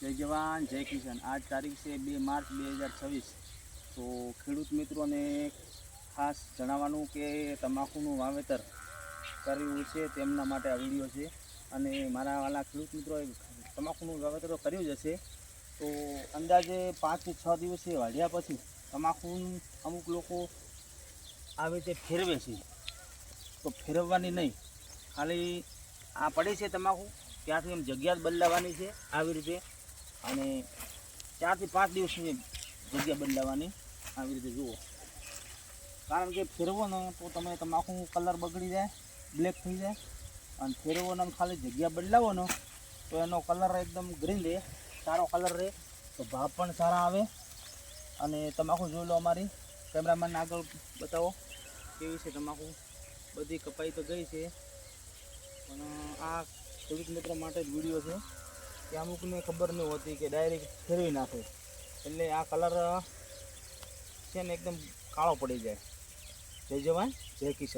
जय जवान जय किसान। आज तारीख से 2 मार्च 2026। तो ખેડૂત મિત્રોને ખાસ જણાવવાનું કે તમાકુનું વાવેતર કર્યું છે તેમના માટે આ વિડીયો છે। અને મારા વાલા ખેડૂત મિત્રોએ તમાકુનું વાવેતર કર્યું જ હશે, તો અંદાજે 5 થી 6 દિવસે વાઢ્યા પછી તમાકુનું અમુક લોકો આવી રીતે ફેરવે છે, તો ફેરવવાની નહીં, ખાલી આ પડે છે તમાકુ ત્યાંથી એમ જગ્યા બદલાવાની છે આવી રીતે, અને 4 થી 5 દિવસની જગ્યા બદલાવાની આવી રીતે જુઓ। કારણ કે ફેરવો ને તો તમે તમાકુ કલર બગડી જાય, બ્લેક થઈ જાય, અને ફેરવો ને ખાલી જગ્યા બદલાવો ને તો એનો કલર એકદમ ગ્રીન રહે, સારો કલર રહે, તો ભાવ પણ સારા આવે। અને તમાકુ જોઈ લો, અમારી કેમેરામેન આગળ બતાવો કેવી છે તમાકુ, બધી કપાઈ તો ગઈ છે, પણ આ ખેડૂત મિત્રો માટે જ વિડીયો છે કે અમુકને ખબર ન હોતી કે ડાયરેક્ટ ફેરવી નાખે એટલે આ કલર છે ને એકદમ કાળો પડી જાય। જય જવાન જય કિસાન।